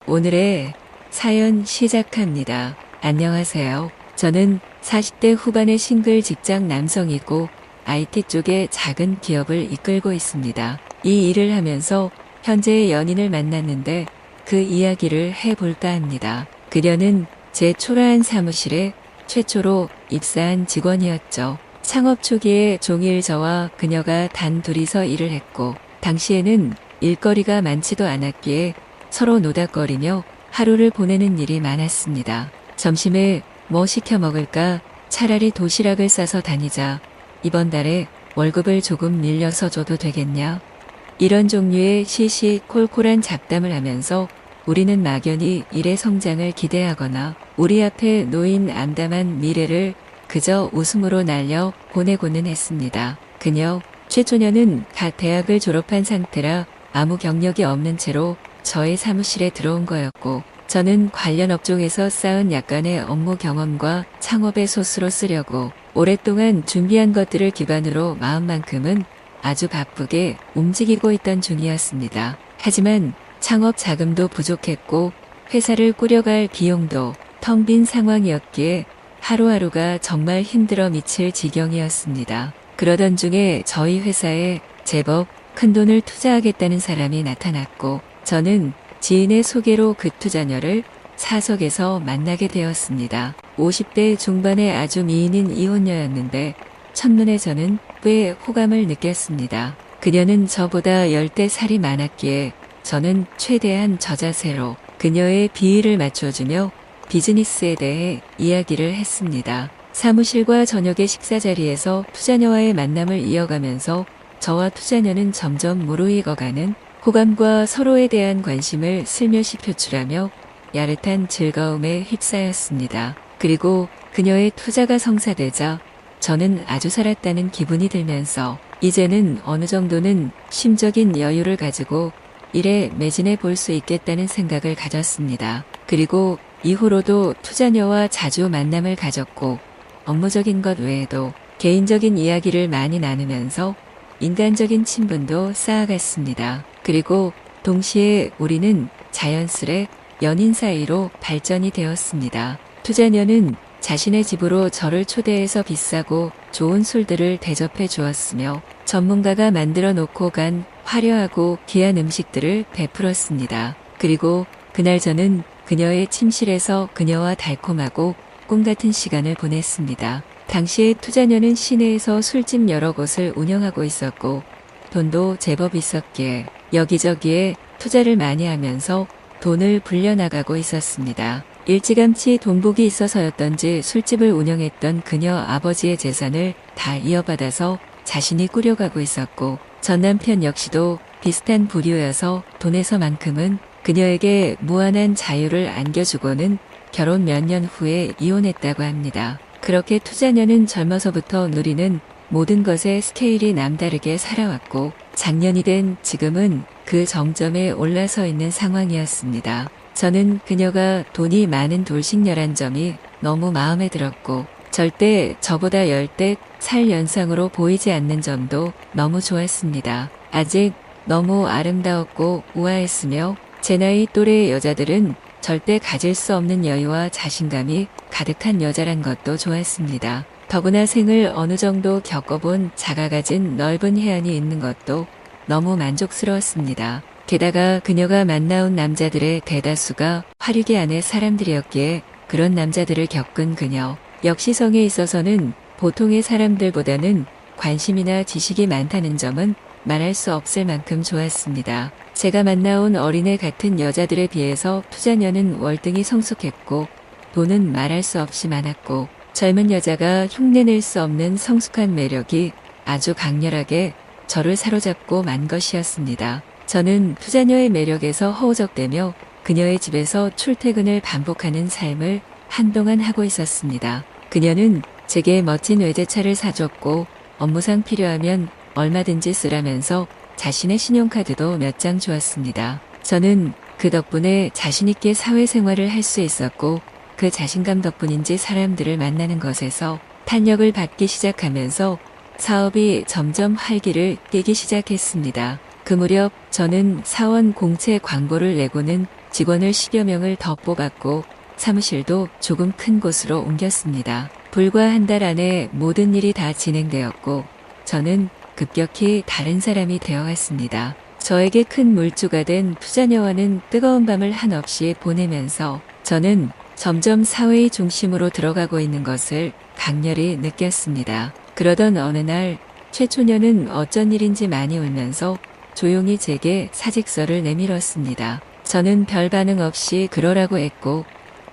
오늘의 사연 시작합니다. 안녕하세요. 저는 40대 후반의 싱글 직장 남성이고 IT 쪽의 작은 기업을 이끌고 있습니다. 이 일을 하면서 현재의 연인을 만났는데 그 이야기를 해볼까 합니다. 그녀는 제 초라한 사무실에 최초로 입사한 직원이었죠. 창업 초기에 종일 저와 그녀가 단 둘이서 일을 했고 당시에는 일거리가 많지도 않았기에 서로 노닥거리며 하루를 보내는 일이 많았습니다. 점심에 뭐 시켜 먹을까? 차라리 도시락을 싸서 다니자. 이번 달에 월급을 조금 늘려서 줘도 되겠냐? 이런 종류의 시시콜콜한 잡담을 하면서 우리는 막연히 일의 성장을 기대하거나 우리 앞에 놓인 암담한 미래를 그저 웃음으로 날려 보내고는 했습니다. 그녀, 최초녀는 갓 대학을 졸업한 상태라 아무 경력이 없는 채로 저의 사무실에 들어온 거였고 저는 관련 업종에서 쌓은 약간의 업무 경험과 창업의 소스로 쓰려고 오랫동안 준비한 것들을 기반으로 마음만큼은 아주 바쁘게 움직이고 있던 중이었습니다. 하지만 창업 자금도 부족했고 회사를 꾸려갈 비용도 텅 빈 상황이었기에 하루하루가 정말 힘들어 미칠 지경이었습니다. 그러던 중에 저희 회사에 제법 큰 돈을 투자하겠다는 사람이 나타났고 저는 지인의 소개로 그 투자녀를 사석에서 만나게 되었습니다. 50대 중반의 아주 미인인 이혼녀였는데 첫눈에 저는 꽤 호감을 느꼈습니다. 그녀는 저보다 10대 살이 많았기에 저는 최대한 저자세로 그녀의 비위를 맞춰주며 비즈니스에 대해 이야기를 했습니다. 사무실과 저녁의 식사 자리에서 투자녀와의 만남을 이어가면서 저와 투자녀는 점점 무르익어가는 호감과 서로에 대한 관심을 슬며시 표출하며 야릇한 즐거움에 휩싸였습니다. 그리고 그녀의 투자가 성사되자 저는 아주 살았다는 기분이 들면서 이제는 어느 정도는 심적인 여유를 가지고 일에 매진해 볼 수 있겠다는 생각을 가졌습니다. 그리고 이후로도 투자녀와 자주 만남을 가졌고 업무적인 것 외에도 개인적인 이야기를 많이 나누면서 인간적인 친분도 쌓아갔습니다. 그리고 동시에 우리는 자연스레 연인 사이로 발전이 되었습니다. 투자녀는 자신의 집으로 저를 초대해서 비싸고 좋은 술들을 대접해 주었으며 전문가가 만들어 놓고 간 화려하고 귀한 음식들을 베풀었습니다. 그리고 그날 저는 그녀의 침실에서 그녀와 달콤하고 꿈 같은 시간을 보냈습니다. 당시에 투자녀는 시내에서 술집 여러 곳을 운영하고 있었고 돈도 제법 있었기에 여기저기에 투자를 많이 하면서 돈을 불려나가고 있었습니다. 일찌감치 돈복이 있어서였던지 술집을 운영했던 그녀 아버지의 재산을 다 이어받아서 자신이 꾸려가고 있었고 전 남편 역시도 비슷한 부류여서 돈에서만큼은 그녀에게 무한한 자유를 안겨주고는 결혼 몇 년 후에 이혼했다고 합니다. 그렇게 투자녀는 젊어서부터 누리는 모든 것의 스케일이 남다르게 살아왔고 작년이 된 지금은 그 정점에 올라서 있는 상황이었습니다. 저는 그녀가 돈이 많은 돌싱녀란 점이 너무 마음에 들었고 절대 저보다 10대 살 연상으로 보이지 않는 점도 너무 좋았습니다. 아직 너무 아름다웠고 우아했으며 제 나이 또래의 여자들은 절대 가질 수 없는 여유와 자신감이 가득한 여자란 것도 좋았습니다. 더구나 생을 어느 정도 겪어본 자가 가진 넓은 해안이 있는 것도 너무 만족스러웠습니다. 게다가 그녀가 만나온 남자들의 대다수가 화류계 안의 사람들이었기에 그런 남자들을 겪은 그녀 역시 성에 있어서는 보통의 사람들보다는 관심이나 지식이 많다는 점은 말할 수 없을 만큼 좋았습니다. 제가 만나온 어린애 같은 여자들에 비해서 투자녀는 월등히 성숙했고 돈은 말할 수 없이 많았고 젊은 여자가 흉내낼 수 없는 성숙한 매력이 아주 강렬하게 저를 사로잡고 만 것이었습니다. 저는 투자녀의 매력에서 허우적대며 그녀의 집에서 출퇴근을 반복하는 삶을 한동안 하고 있었습니다. 그녀는 제게 멋진 외제차를 사줬고 업무상 필요하면 얼마든지 쓰라면서 자신의 신용카드도 몇 장 주었습니다. 저는 그 덕분에 자신있게 사회생활을 할 수 있었고 그 자신감 덕분인지 사람들을 만나는 것에서 탄력을 받기 시작하면서 사업이 점점 활기를 띠기 시작했습니다. 그 무렵 저는 사원 공채 광고를 내고는 직원을 10여 명을 더 뽑았고 사무실도 조금 큰 곳으로 옮겼습니다. 불과 한 달 안에 모든 일이 다 진행되었고 저는 급격히 다른 사람이 되어갔습니다. 저에게 큰 물주가 된 투자녀와는 뜨거운 밤을 한없이 보내면서 저는 점점 사회의 중심으로 들어가고 있는 것을 강렬히 느꼈습니다. 그러던 어느 날 최초녀는 어쩐 일인지 많이 울면서 조용히 제게 사직서를 내밀었습니다. 저는 별 반응 없이 그러라고 했고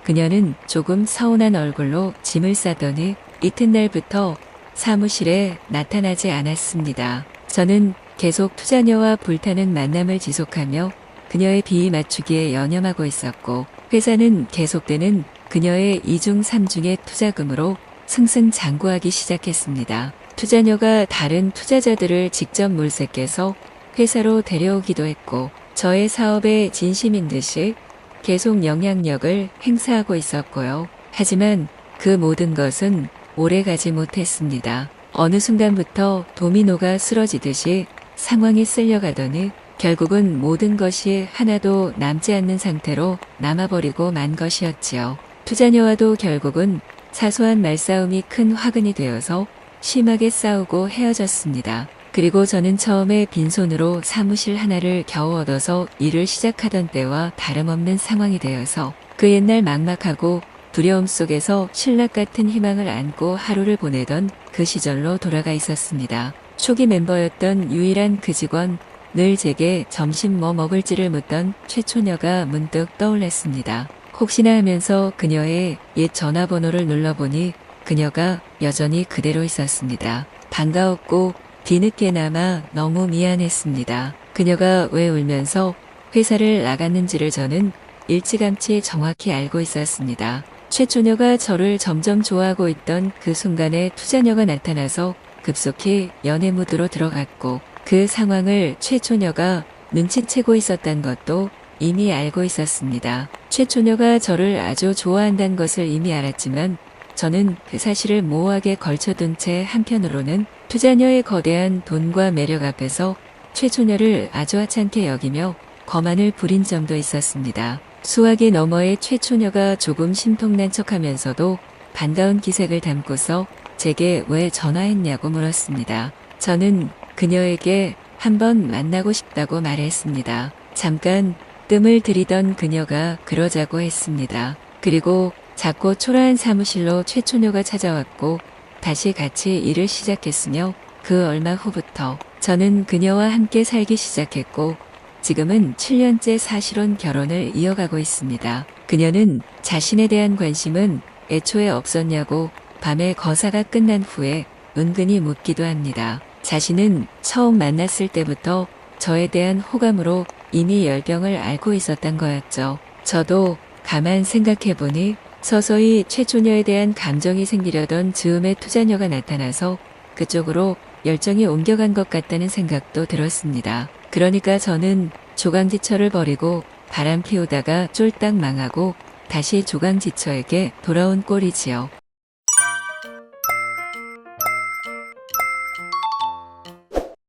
그녀는 조금 서운한 얼굴로 짐을 싸더니 이튿날부터 사무실에 나타나지 않았습니다. 저는 계속 투자녀와 불타는 만남을 지속하며 그녀의 비위 맞추기에 연연하고 있었고 회사는 계속되는 그녀의 2중 3중의 투자금으로 승승장구하기 시작했습니다. 투자녀가 다른 투자자들을 직접 물색해서 회사로 데려오기도 했고 저의 사업에 진심인 듯이 계속 영향력을 행사하고 있었고요. 하지만 그 모든 것은 오래 가지 못했습니다. 어느 순간부터 도미노가 쓰러지듯이 상황이 쓸려가더니 결국은 모든 것이 하나도 남지 않는 상태로 남아버리고 만 것이었지요. 투자녀와도 결국은 사소한 말싸움이 큰 화근이 되어서 심하게 싸우고 헤어졌습니다. 그리고 저는 처음에 빈손으로 사무실 하나를 겨우 얻어서 일을 시작하던 때와 다름없는 상황이 되어서 그 옛날 막막하고 두려움 속에서 신락 같은 희망을 안고 하루를 보내던 그 시절로 돌아가 있었습니다. 초기 멤버였던 유일한 그 직원, 늘 제게 점심 뭐 먹을지를 묻던 최초녀가 문득 떠올랐습니다. 혹시나 하면서 그녀의 옛 전화번호를 눌러보니 그녀가 여전히 그대로 있었습니다. 반가웠고 뒤늦게나마 너무 미안했습니다. 그녀가 왜 울면서 회사를 나갔는지를 저는 일찌감치 정확히 알고 있었습니다. 최초녀가 저를 점점 좋아하고 있던 그 순간에 투자녀가 나타나서 급속히 연애 무드로 들어갔고 그 상황을 최초녀가 눈치채고 있었던 것도 이미 알고 있었습니다. 최초녀가 저를 아주 좋아한다는 것을 이미 알았지만 저는 그 사실을 모호하게 걸쳐둔 채 한편으로는 투자녀의 거대한 돈과 매력 앞에서 최초녀를 아주 하찮게 여기며 거만을 부린 점도 있었습니다. 수화기 너머의 최초녀가 조금 심통난 척하면서도 반가운 기색을 담고서 제게 왜 전화했냐고 물었습니다. 저는 그녀에게 한번 만나고 싶다고 말했습니다. 잠깐 뜸을 들이던 그녀가 그러자고 했습니다. 그리고 작고 초라한 사무실로 최초녀가 찾아왔고 다시 같이 일을 시작했으며 그 얼마 후부터 저는 그녀와 함께 살기 시작했고 지금은 7년째 사실혼 결혼을 이어가고 있습니다. 그녀는 자신에 대한 관심은 애초에 없었냐고 밤에 거사가 끝난 후에 은근히 묻기도 합니다. 자신은 처음 만났을 때부터 저에 대한 호감으로 이미 열병을 앓고 있었던 거였죠. 저도 가만 생각해보니 서서히 최초녀에 대한 감정이 생기려던 즈음에 투자녀가 나타나서 그쪽으로 열정이 옮겨간 것 같다는 생각도 들었습니다. 그러니까 저는 조강지처를 버리고 바람 피우다가 쫄딱 망하고 다시 조강지처에게 돌아온 꼴이지요.